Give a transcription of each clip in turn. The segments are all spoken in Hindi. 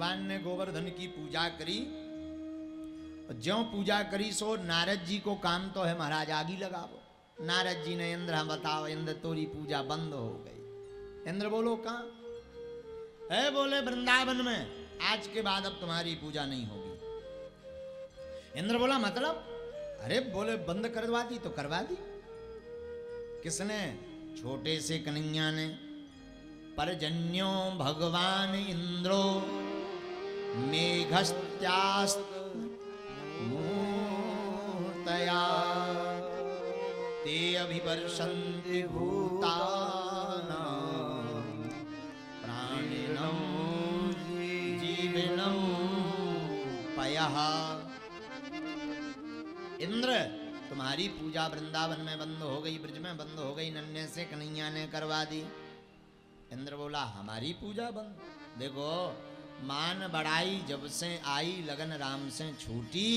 भगवान ने गोवर्धन की पूजा करी, ज्यों पूजा करी सो नारद जी को काम तो है महाराज आगी लगाओ। नारद जी ने इंद्र बताओ, इंद्र तोरी पूजा बंद हो गई। इंद्र बोलो कहाँ है? बोले वृंदावन में, आज के बाद अब तुम्हारी पूजा नहीं होगी। इंद्र बोला मतलब? अरे बोले बंद करवा दी तो करवा दी। किसने? छोटे से कन्हैया ने। परजन्यो भगवान इंद्रो मेघस्त्यास्त मूर्तया ते अभिवर्षन्ति भूतानां प्राणिनं जीवनं पयः। इंद्र तुम्हारी पूजा वृंदावन में बंद हो गई, ब्रज में बंद हो गई, नन्हे से कन्हैया ने करवा दी। इंद्र बोला हमारी पूजा बंद? देखो मान बढ़ाई जब से आई, लगन राम से छूटी,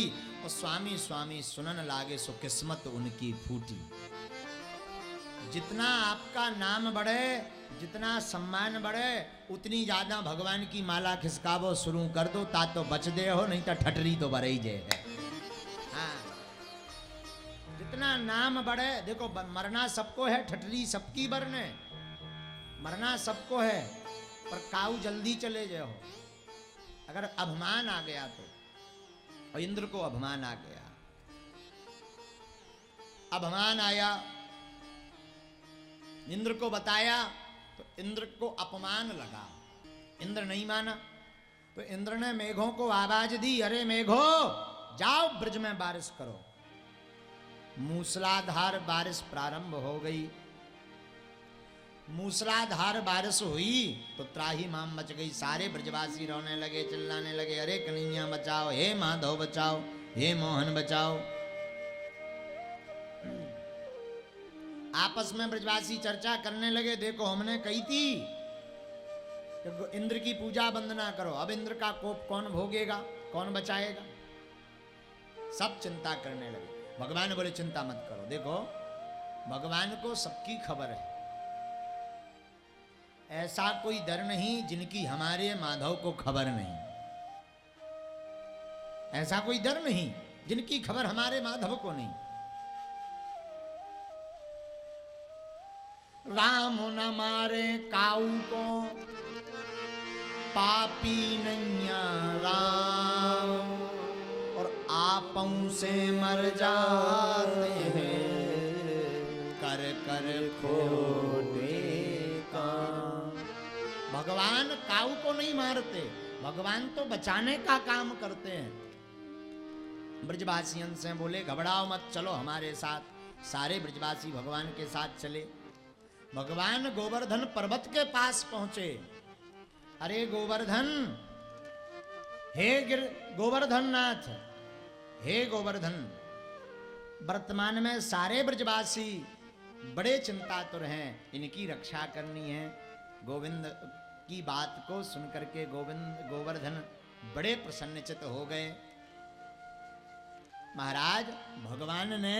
और स्वामी स्वामी सुनन लागे सो किस्मत उनकी फूटी। जितना आपका नाम बढ़े, जितना सम्मान बढ़े, उतनी ज्यादा भगवान की माला खिसकावो शुरू कर दो, ता तो बच दे हो, नहीं तो ठटरी तो बरई जे है। हाँ, जितना नाम बढ़े, देखो मरना सबको है, ठटरी सबकी बरने, मरना सबको है, पर काऊ जल्दी चले जाओ। अगर अभिमान आ गया तो, और इंद्र को अभिमान आ गया, अभिमान आया, इंद्र को बताया तो इंद्र को अपमान लगा, इंद्र नहीं माना। तो इंद्र ने मेघों को आवाज दी, अरे मेघो जाओ ब्रज में बारिश करो। मूसलाधार बारिश प्रारंभ हो गई। मूसलाधार बारिश हुई तो त्राही माम मच गई। सारे ब्रजवासी रोने लगे, चिल्लाने लगे, अरे कन्हैया बचाओ, हे माधव बचाओ, हे मोहन बचाओ। आपस में ब्रजवासी चर्चा करने लगे, देखो हमने कही थी कि इंद्र की पूजा बंद ना करो, अब इंद्र का कोप कौन भोगेगा, कौन बचाएगा? सब चिंता करने लगे। भगवान बोले चिंता मत करो, देखो भगवान को सबकी खबर है, ऐसा कोई डर नहीं जिनकी हमारे माधव को खबर नहीं। ऐसा कोई डर नहीं जिनकी खबर हमारे माधव को नहीं। राम न मारे काऊ को, पापी नैया राम, और आपों से मर जाते हैं, कर कर खोटे काम। भगवान काऊ को नहीं मारते, भगवान तो बचाने का काम करते हैं। ब्रजवासियों से बोले घबराओ मत, चलो हमारे साथ। सारे ब्रजवासी भगवान के साथ चले। भगवान गोवर्धन पर्वत के पास पहुंचे। अरे गोवर्धन, हे गोवर्धन नाथ, हे गोवर्धन, वर्तमान में सारे ब्रजवासी बड़े चिंतातुर हैं, इनकी रक्षा करनी है। गोविंद की बात को सुनकर के गोवर्धन बड़े प्रसन्नचित हो गए। महाराज भगवान ने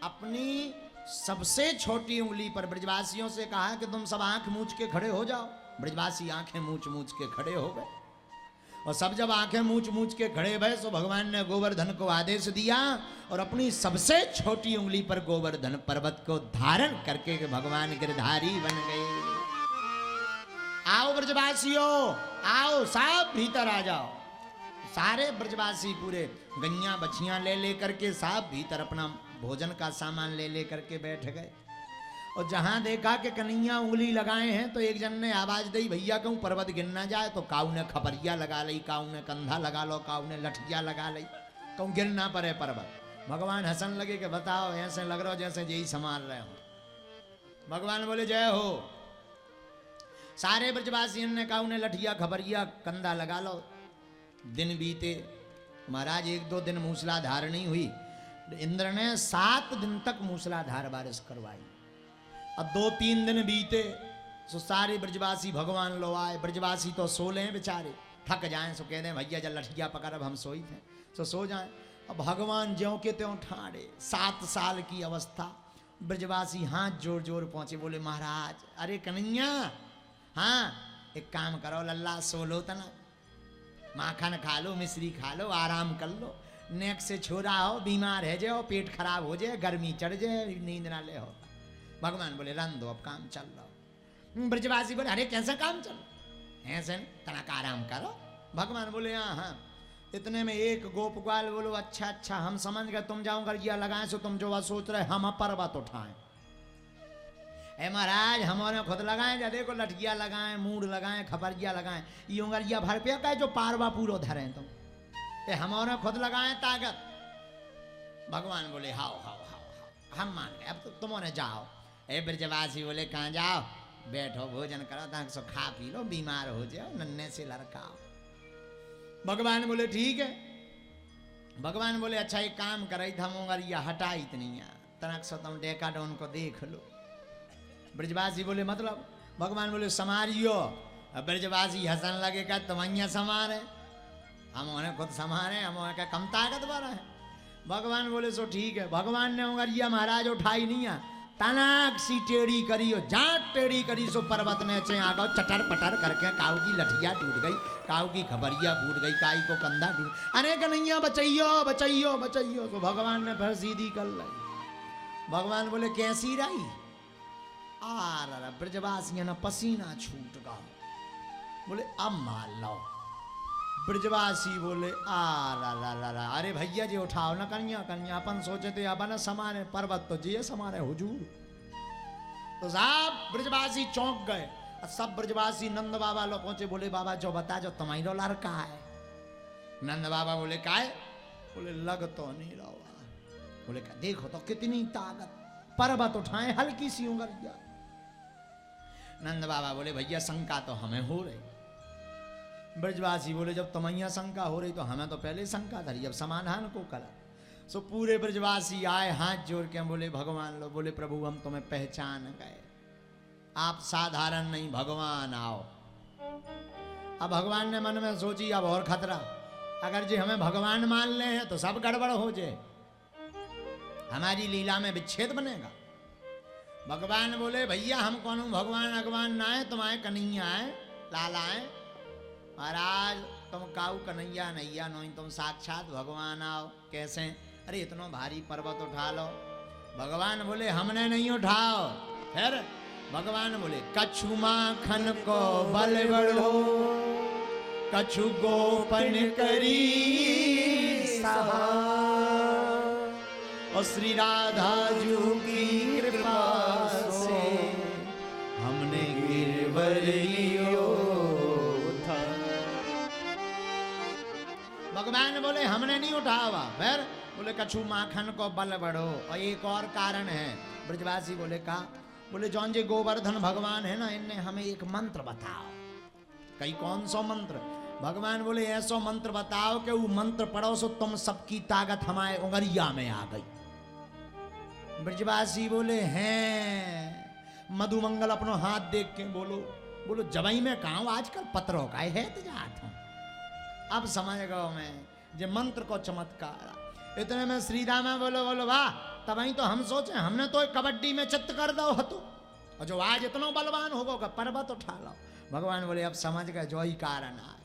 अपनी सबसे छोटी उंगली पर ब्रजवासियों से कहा कि तुम सब आंख मूंछ के खड़े हो जाओ। ब्रजवासी आंखें मूंछ मूंछ के खड़े हो गए, और सब जब आंखें मूंछ मूंछ के खड़े भये तो भगवान ने गोवर्धन को आदेश दिया, और अपनी सबसे छोटी उंगली पर गोवर्धन पर्वत को धारण करके भगवान गिरधारी बन गए। आओ ब्रजवासियों, आओ सब भीतर आ जाओ। सारे ब्रजवासी पूरे गैया बछियां ले ले करके सब भीतर अपना भोजन का सामान ले ले करके बैठ गए। और जहां देखा कि कन्हैया उंगली लगाए हैं तो एक जन ने आवाज दी, भैया कहूं पर्वत गिर ना जाए। तो काऊ ने खपरिया लगा ली, काऊ ने कंधा लगा लो, काऊ ने लठिया लगा ली, कहूं गिर ना पड़े पर्वत। भगवान हंसन लगे कि बताओ ऐसे लग रहा हो जैसे यही संभाल रहे हो। भगवान बोले जय हो। सारे ब्रजवासियों ने काऊ ने लठिया खपरिया कंधा लगा लो। दिन बीते महाराज, एक दो दिन मूसलाधार नहीं हुई, इंद्र ने 7 दिन तक मूसलाधार बारिश करवाई। अब 2-3 दिन बीते सो सारे ब्रजवासी भगवान लो आए। ब्रजवासी तो सो ले बेचारे, थक जाएं सो कह दें भैया जब लठिया पकड़ अब हम सोई थे सो जाएं। अब भगवान ज्यों के त्यों ठाड़े, 7 साल की अवस्था। ब्रजवासी हाथ जोड़ जोड़ पहुंचे, बोले महाराज अरे कन्हैया, हाँ एक काम करो लल्ला सो लो तना। माखन खा लो, मिश्री खा लो, आराम कर लो। नेक से छोरा हो, बीमार है जाओ, पेट खराब हो जाए, गर्मी चढ़ जाए, नींद ना ले हो। भगवान बोले रन दो, अब काम चल रहा। ब्रजवासी बोले अरे कैसा काम चल, ऐसे तनक आराम करो। भगवान बोले हाँ हाँ। इतने में एक गोप ग्वाल बोलो अच्छा अच्छा हम समझ गए, तुम जाओ गरिया लगाए सो तुम जो वह सोच रहे हम पर्वत उठाएं। ए महाराज हमारे खुद लगाए, जा देखो लठिया लगाए, मूड लगाए, खबरिया लगाए, ये उंगरिया भर पे का जो पारवा पूरो धरे तुम, ये हमारे खुद लगाए ताकत। भगवान बोले हाओ हाओ हाओ हाओ, हम मान गए, अब तो तुमने जाओ। ए ब्रजवासी बोले कहाँ जाओ, बैठो भोजन करो, ताकि सो खा पी लो, बीमार हो जाओ, नन्हे से लड़काओ। भगवान बोले ठीक है। भगवान बोले अच्छा एक काम करे, हम उंगरिया हटा इतनी तनक सो तुम डेकाडोन को देख लो। ब्रजवासी बोले मतलब? भगवान बोले समारियो। ब्रजवासी हंसन लगे का तुम અહીંયા समारे, हम उन्हें खुद समारे, हम उन्हें क्या कम ताकतवर है। भगवान बोले सो ठीक है। भगवान ने उंगरिया महाराज उठाई नहीं है, तनाक सी टेढ़ी करी हो, जाट टेढ़ी करी सो पर्वत ने चे आ गो चटर पटर करके, काऊ की लठिया टूट गई, काऊ की खबरिया फूट गई, काई को कंधा टूट, अरे कन्हैया बचैयो बचैयो बचैयो। तो भगवान ने फिर सीधी कर ली। भगवान बोले कैसी रही? आ ब्रजवासी ना पसीना छूट गया। बोले अब मान लो। ब्रजवासी बोले आ अरे भैया जी उठाओ ना कन्या, कन्या अपन सोचे थे अब ना समाने पर्वत तो जी समाने हुजूर। तो साहब ब्रजवासी चौंक गए। सब ब्रजवासी नंद बाबा लो पहुंचे, बोले बाबा जो बता जो तुम्हारा लड़का है। नंद बाबा बोले काय? बोले लग तो नहीं रहा। बोले देखो तो कितनी ताकत, पर्वत उठाए हल्की सी उंगलिया। नंद बाबा बोले भैया शंका तो हमें हो रही। ब्रजवासी बोले जब तुम्हारी शंका हो रही तो हमें तो पहले शंका धरी, अब समाधान को करा। सो पूरे ब्रजवासी आए हाथ जोड़ के, बोले भगवान लो, बोले प्रभु हम तुम्हें पहचान गए, आप साधारण नहीं भगवान आओ। अब भगवान ने मन में सोची अब और खतरा, अगर जी हमें भगवान मान ले हैं तो सब गड़बड़ हो जाए, हमारी लीला में विच्छेद बनेगा। भगवान बोले भैया हम कौन हूं, भगवान भगवान ना है, तुम्हारे कन्हैया है, लाला है। महाराज तुम काऊ कन्हैया नैया नो, तुम साक्षात भगवान आओ। कैसे? अरे इतना भारी पर्वत उठा लो। भगवान बोले हमने नहीं उठाओ। फिर भगवान बोले कछु माखन को बल बढ़ो, कछु गोपन करी और श्री राधा जू की कृपा से हमने गिरवर लियो था। भगवान बोले हमने नहीं उठावा। फिर बोले कछु माखन को बल बढ़ो, और एक और कारण है। ब्रजवासी बोले का? बोले जौन जे गोवर्धन भगवान है ना, इनने हमें एक मंत्र बताओ। कई कौन सो मंत्र? भगवान बोले ऐसो मंत्र बताओ कि वो मंत्र पढ़ो सो तुम सबकी ताकत हमारे उंगरिया में आ गई। ब्रजवासी बोले हैं। मधुमंगल अपनो हाथ देख के बोलो, बोलो जबई में कहा आजकल पत्रों का है जात हूं। अब समझ गो मैं जे मंत्र को चमत्कार। इतने में श्रीदामा बोलो बोलो वाह, तबही तो हम सोचे हमने तो कबड्डी में चित्त कर दो हतो, और जो आज इतना बलवान होगो का पर्वत उठा लो। भगवान बोले अब समझ गए जो ही कारण आए।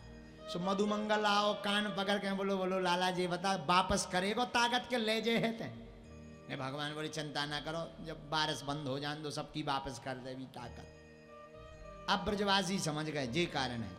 सो मधुमंगल आओ, कान पकड़ के बोलो बोलो लाला जी बता वापस करेगो ताकत के ले जे है ते? भगवान बोले चिंता ना करो, जब बारिश बंद हो जाए तो सबकी वापस कर देवी ताकत। अब ब्रजवासी समझ गए जे कारण है।